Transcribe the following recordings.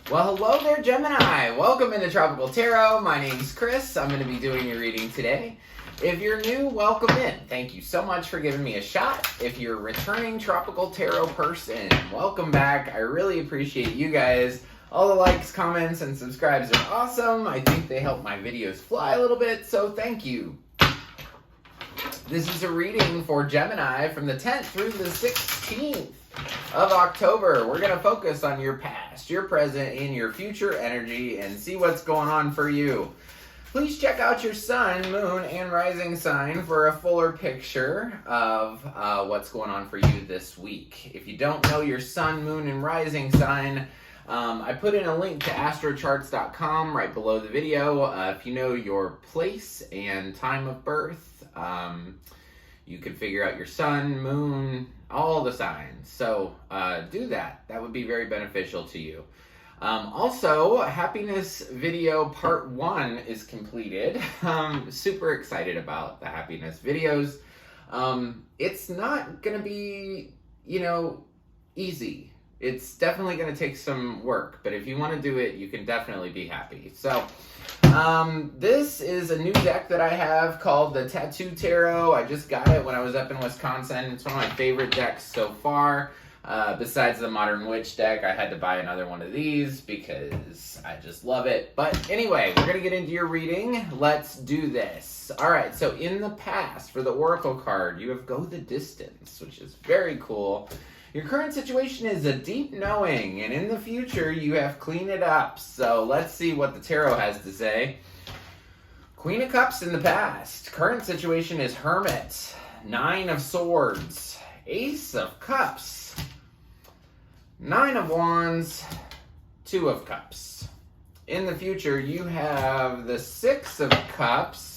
Well, hello there, Gemini. Welcome into Tropical Tarot. My name's Chris. I'm going to be doing your reading today. If you're new, welcome in. Thank you so much for giving me a shot. If you're a returning Tropical Tarot person, welcome back. I really appreciate you guys. All the likes, comments, and subscribes are awesome. I think they help my videos fly a little bit, so thank you. This is a reading for Gemini from the 10th through the 16th of October. We're going to focus on your past, your present, and your future energy and see what's going on for you. Please check out your sun, moon, and rising sign for a fuller picture of what's going on for you this week. If you don't know your sun, moon, and rising sign, I put in a link to astrocharts.com right below the video. If you know your place and time of birth, you can figure out your sun, moon, all the signs. So do that. That would be very beneficial to you. Also, happiness video part 1 is completed. Super excited about the happiness videos. It's not going to be, easy. It's definitely going to take some work, but if you want to do it, you can definitely be happy. So, this is a new deck that I have called the Tattoo Tarot. I just got it when I was up in Wisconsin. It's one of my favorite decks so far. Besides the Modern Witch deck, I had to buy another one of these because I just love it. But anyway, we're going to get into your reading. Let's do this. All right, so in the past, for the Oracle card, you have Go the Distance, which is very cool. Your current situation is a deep knowing, and in the future, you have Clean It Up. So let's see what the tarot has to say. Queen of Cups in the past. Current situation is Hermit. 9 of Swords. Ace of Cups. 9 of Wands. 2 of Cups. In the future, you have the 6 of Cups.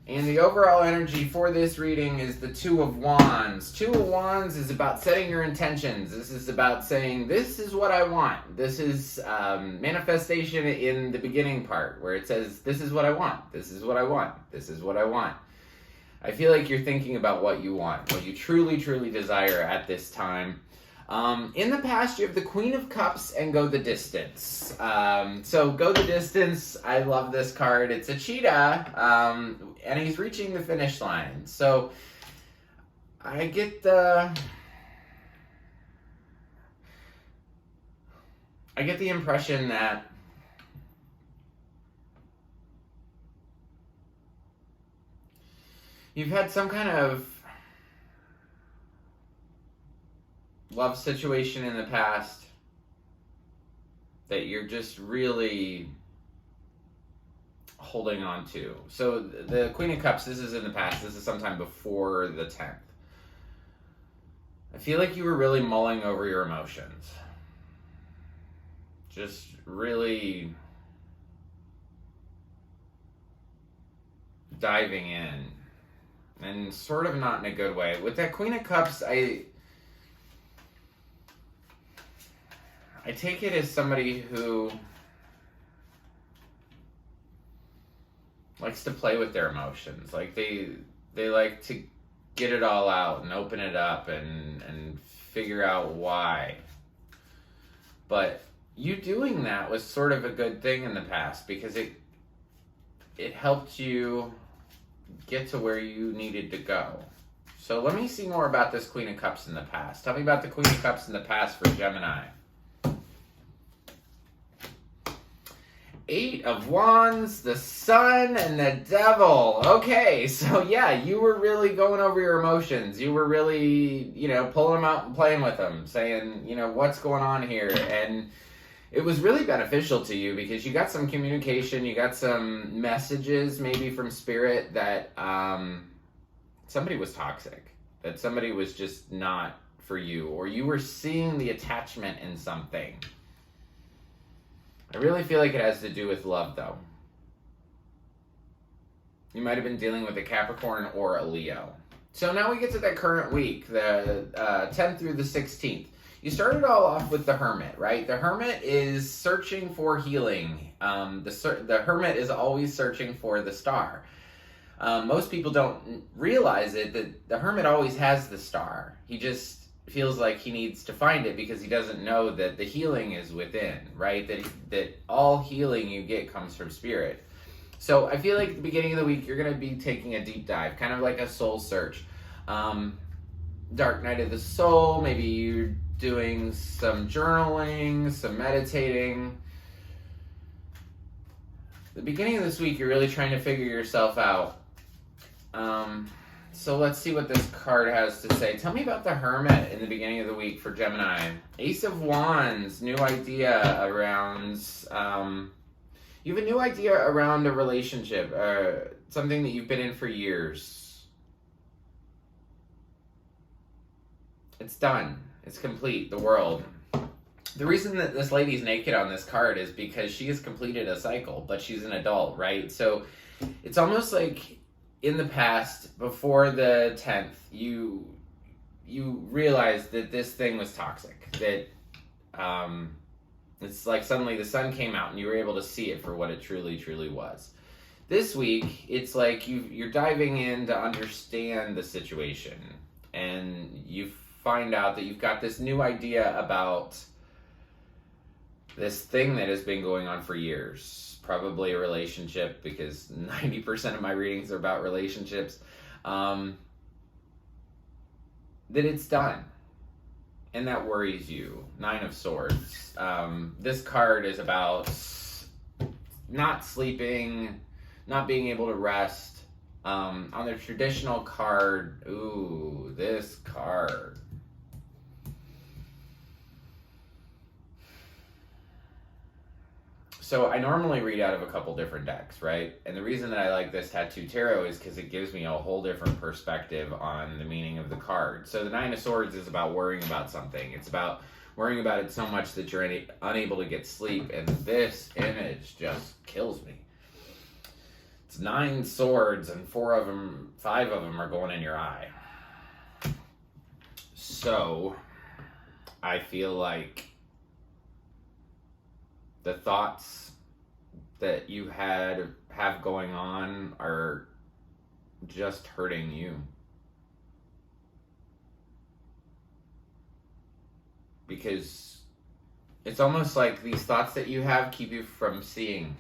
And the overall energy for this reading is the 2 of Wands. 2 of Wands is about setting your intentions. This is about saying, this is what I want. This is manifestation in the beginning part, where it says, this is what I want. This is what I want. This is what I want. I feel like you're thinking about what you want, what you truly, truly desire at this time. In the past, you have the Queen of Cups and Go the Distance. So Go the Distance, I love this card. It's a cheetah, and he's reaching the finish line. So I get the impression that you've had some kind of love situation in the past that you're just really holding on to. So the Queen of Cups, this is in the past. This is sometime before the 10th. I feel like you were really mulling over your emotions. Just really diving in. And sort of not in a good way. With that Queen of Cups, I take it as somebody who likes to play with their emotions. Like they like to get it all out and open it up and figure out why. But you doing that was sort of a good thing in the past because it helped you get to where you needed to go. So let me see more about this Queen of Cups in the past. Tell me about the Queen of Cups in the past for Gemini. 8 of Wands, the Sun, and the Devil. Okay, so yeah, you were really going over your emotions. You were really, pulling them out and playing with them, saying, what's going on here? And it was really beneficial to you because you got some communication, you got some messages maybe from Spirit that somebody was toxic, that somebody was just not for you, or you were seeing the attachment in something. I really feel like it has to do with love, though. You might have been dealing with a Capricorn or a Leo. So now we get to that current week, the 10th through the 16th. You started all off with the Hermit, right? The Hermit is searching for healing. The Hermit is always searching for the star. Most people don't realize it, that the Hermit always has the star. He just feels like he needs to find it because he doesn't know that the healing is within, right? That all healing you get comes from spirit. So I feel like at the beginning of the week, you're going to be taking a deep dive, kind of like a soul search. Dark night of the soul, maybe you're doing some journaling, some meditating. The beginning of this week, you're really trying to figure yourself out. So let's see what this card has to say. Tell me about the Hermit in the beginning of the week for Gemini. Ace of Wands, new idea around... you have a new idea around a relationship, something that you've been in for years. It's done. It's complete. The world. The reason that this lady's naked on this card is because she has completed a cycle, but she's an adult, right? So it's almost like in the past, before the 10th, you realized that this thing was toxic. That it's like suddenly the sun came out and you were able to see it for what it truly, truly was. This week, it's like you're diving in to understand the situation, and you find out that you've got this new idea about this thing that has been going on for years, probably a relationship, because 90% of my readings are about relationships, that it's done. And that worries you. 9 of Swords. This card is about not sleeping, not being able to rest. On the traditional card, ooh, this card. So I normally read out of a couple different decks, right? And the reason that I like this Tattoo Tarot is because it gives me a whole different perspective on the meaning of the card. So the 9 of Swords is about worrying about something. It's about worrying about it so much that you're unable to get sleep. And this image just kills me. It's 9 swords and 5 of them are going in your eye. So I feel like the thoughts that you have going on are just hurting you. Because it's almost like these thoughts that you have keep you from seeing.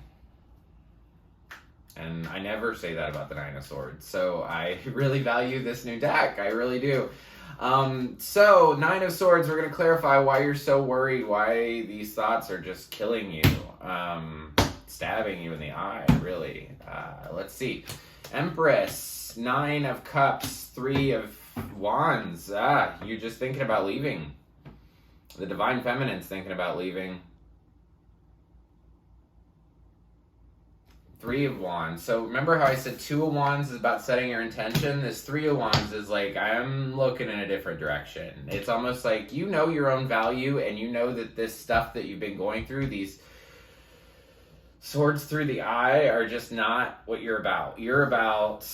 And I never say that about the 9 of Swords. So I really value this new deck. I really do. So 9 of Swords, we're going to clarify why you're so worried, why these thoughts are just killing you, stabbing you in the eye, really. Let's see. Empress, 9 of Cups, 3 of Wands. You're just thinking about leaving. The Divine Feminine's thinking about leaving. 3 of Wands. So remember how I said 2 of Wands is about setting your intention? This 3 of Wands is like, I'm looking in a different direction. It's almost like you know your own value, and you know that this stuff that you've been going through, these swords through the eye, are just not what you're about. You're about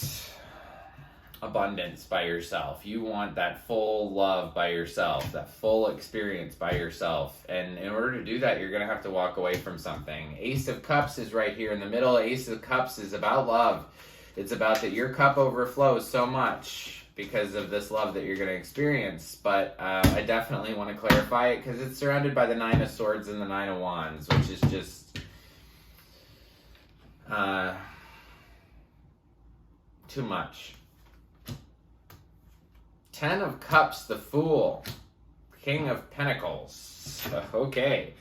abundance by yourself. You want that full love by yourself, that full experience by yourself. And in order to do that, you're going to have to walk away from something. Ace of Cups is right here in the middle. Ace of Cups is about love. It's about that your cup overflows so much because of this love that you're going to experience. But I definitely want to clarify it because it's surrounded by the 9 of Swords and the 9 of Wands, which is just too much. 10 of Cups, the Fool. King of Pentacles. Okay.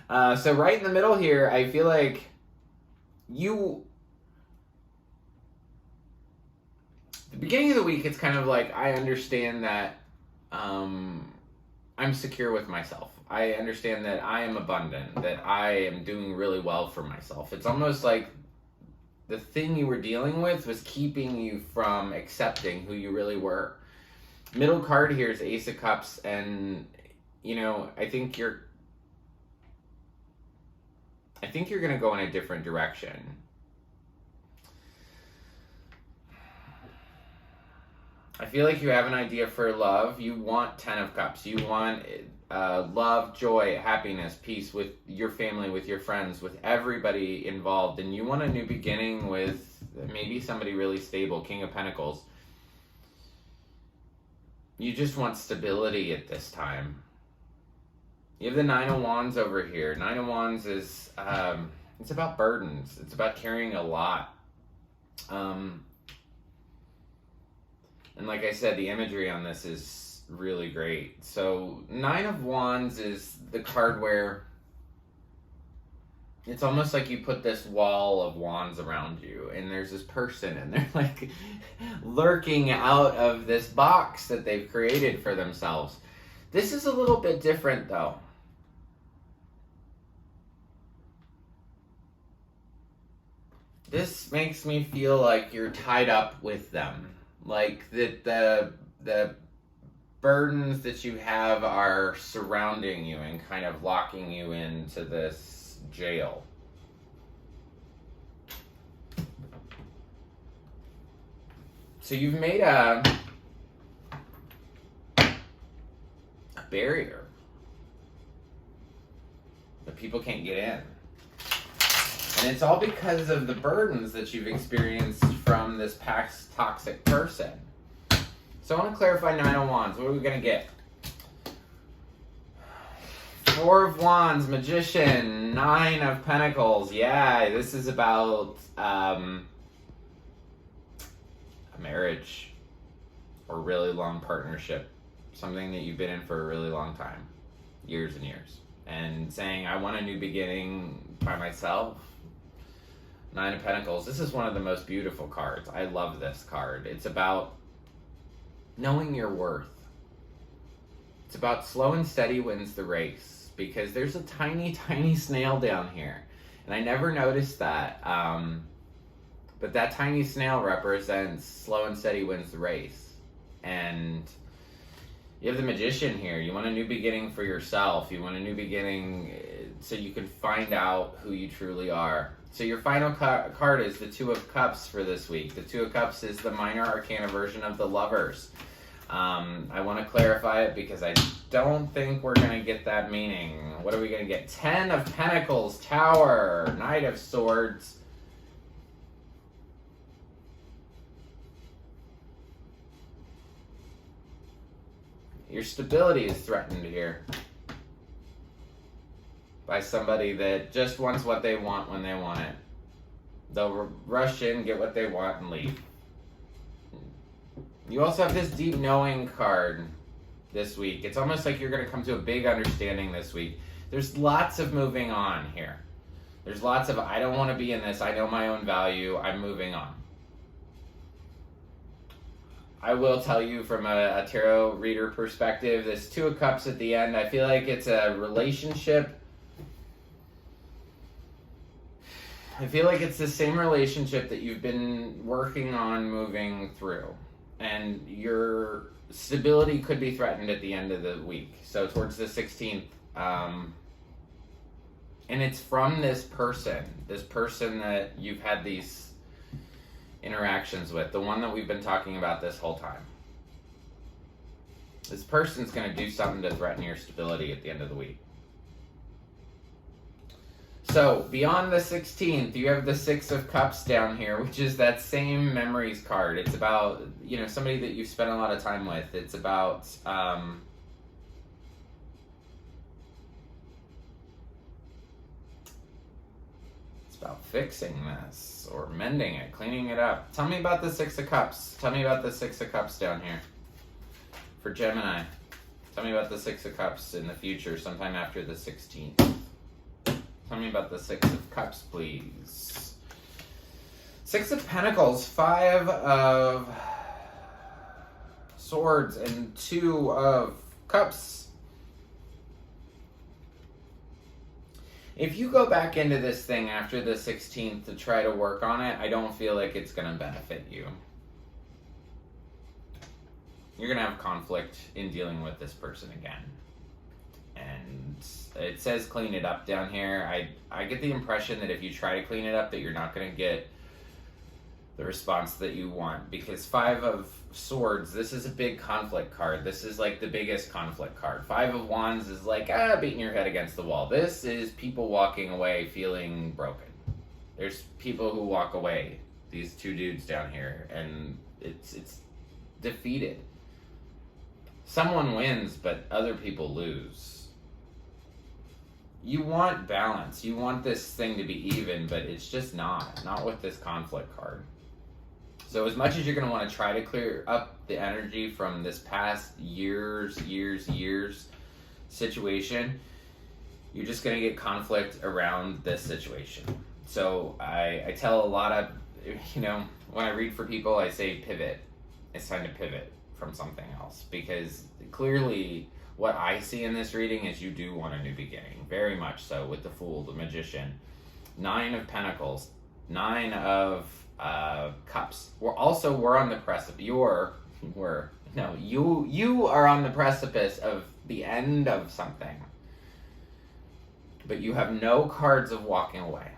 So right in the middle here, I feel like the beginning of the week, it's kind of like, I understand that I'm secure with myself. I understand that I am abundant, that I am doing really well for myself. It's almost like the thing you were dealing with was keeping you from accepting who you really were. Middle card here is Ace of Cups, and I think you're going to go in a different direction. I feel like you have an idea for love. You want 10 of Cups. You want love, joy, happiness, peace with your family, with your friends, with everybody involved, and you want a new beginning with maybe somebody really stable. King of Pentacles. You just want stability at this time. You have the Nine of Wands over here. Nine of Wands is, it's about burdens. It's about carrying a lot. And like I said, the imagery on this is really great. So Nine of Wands is the card where it's almost like you put this wall of wands around you, and there's this person, and they're like lurking out of this box that they've created for themselves. This is a little bit different, though. This makes me feel like you're tied up with them. Like that the burdens that you have are surrounding you and kind of locking you into this jail. So you've made a barrier that people can't get in. And it's all because of the burdens that you've experienced from this past toxic person. So I want to clarify Nine of Wands. What are we going to get? Four of Wands, Magician, Nine of Pentacles. Yeah, this is about a marriage or really long partnership. Something that you've been in for a really long time. Years and years. And saying, I want a new beginning by myself. Nine of Pentacles. This is one of the most beautiful cards. I love this card. It's about knowing your worth. It's about slow and steady wins the race. Because there's a tiny, tiny snail down here. And I never noticed that. But that tiny snail represents slow and steady wins the race. And you have the Magician here. You want a new beginning for yourself. You want a new beginning so you can find out who you truly are. So your final card is the Two of Cups for this week. The Two of Cups is the minor arcana version of the Lovers. I want to clarify it because I don't think we're going to get that meaning. What are we going to get? 10 of Pentacles, Tower, Knight of Swords. Your stability is threatened here by somebody that just wants what they want when they want it. They'll rush in, get what they want, and leave. You also have this deep knowing card this week. It's almost like you're going to come to a big understanding this week. There's lots of moving on here. There's lots of, I don't want to be in this. I know my own value. I'm moving on. I will tell you from a tarot reader perspective, this Two of Cups at the end, I feel like it's a relationship. I feel like it's the same relationship that you've been working on moving through. And your stability could be threatened at the end of the week. So towards the 16th. And it's from this person that you've had these interactions with. The one that we've been talking about this whole time. This person's going to do something to threaten your stability at the end of the week. So, beyond the 16th, you have the Six of Cups down here, which is that same memories card. It's about, somebody that you've spent a lot of time with. It's about, it's about fixing this, or mending it, cleaning it up. Tell me about the Six of Cups. Tell me about the Six of Cups down here. For Gemini. Tell me about the Six of Cups in the future, sometime after the 16th. Tell me about the Six of Cups, please. Six of Pentacles, Five of Swords, and Two of Cups. If you go back into this thing after the 16th to try to work on it, I don't feel like it's going to benefit you. You're going to have conflict in dealing with this person again. And it says clean it up down here. I get the impression that if you try to clean it up that you're not going to get the response that you want. Because Five of Swords, this is a big conflict card. This is like the biggest conflict card. Five of Wands is like, beating your head against the wall. This is people walking away feeling broken. There's people who walk away, these two dudes down here, and it's defeated. Someone wins, but other people lose. You want balance. You want this thing to be even, but it's just not with this conflict card. So as much as you're going to want to try to clear up the energy from this past years situation, you're just going to get conflict around this situation. So I tell a lot of, when I read for people, I say pivot. It's time to pivot from something else, because clearly what I see in this reading is you do want a new beginning, very much so, with the Fool, the Magician, 9 of Pentacles, 9 of Cups. We're on the precipice. You are on the precipice of the end of something, but you have no cards of walking away.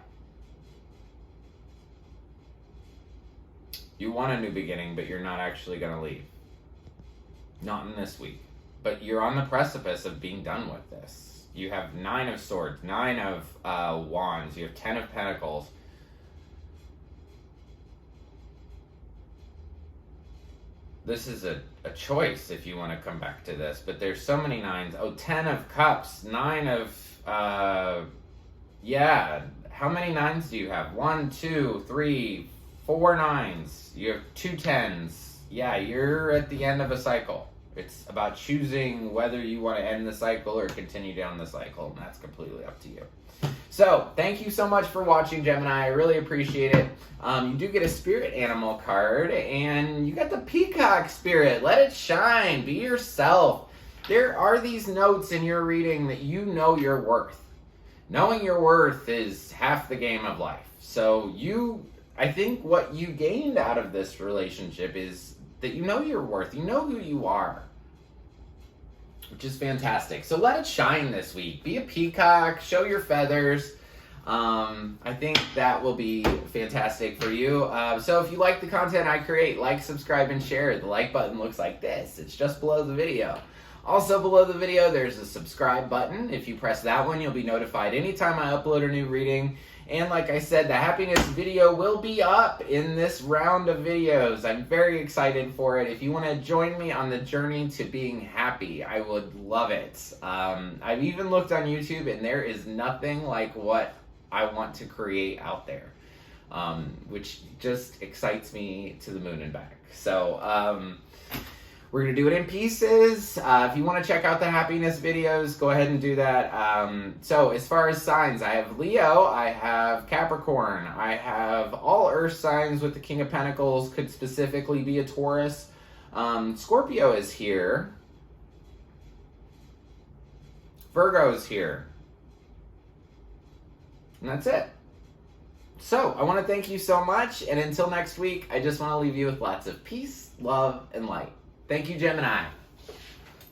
You want a new beginning, but you're not actually going to leave. Not in this week. But you're on the precipice of being done with this. You have 9 of Swords, 9 of Wands, you have 10 of Pentacles. This is a choice if you want to come back to this, but there's so many 9s. Oh, 10 of Cups, 9 of, how many 9s do you have? 1, 2, 3, 4 9s. You have 2 10s. Yeah, you're at the end of a cycle. It's about choosing whether you want to end the cycle or continue down the cycle, and that's completely up to you. So, thank you so much for watching, Gemini. I really appreciate it. You do get a spirit animal card, and you got the peacock spirit. Let it shine. Be yourself. There are these notes in your reading that you know your worth. Knowing your worth is half the game of life. So, I think what you gained out of this relationship is that you know your worth. You know who you are, which is fantastic. So let it shine this week. Be a peacock. Show your feathers. I think that will be fantastic for you. So if you like the content I create, like, subscribe, and share. The like button looks like this. It's just below the video. Also below the video, there's a subscribe button. If you press that one, you'll be notified anytime I upload a new reading. And like I said, the happiness video will be up in this round of videos. I'm very excited for it. If you want to join me on the journey to being happy, I would love it. I've even looked on YouTube, and there is nothing like what I want to create out there, which just excites me to the moon and back. So, we're going to do it in pieces. If you want to check out the happiness videos, go ahead and do that. So as far as signs, I have Leo, I have Capricorn, I have all earth signs with the King of Pentacles, could specifically be a Taurus. Scorpio is here. Virgo is here. And that's it. So I want to thank you so much. And until next week, I just want to leave you with lots of peace, love, and light. Thank you, Gemini.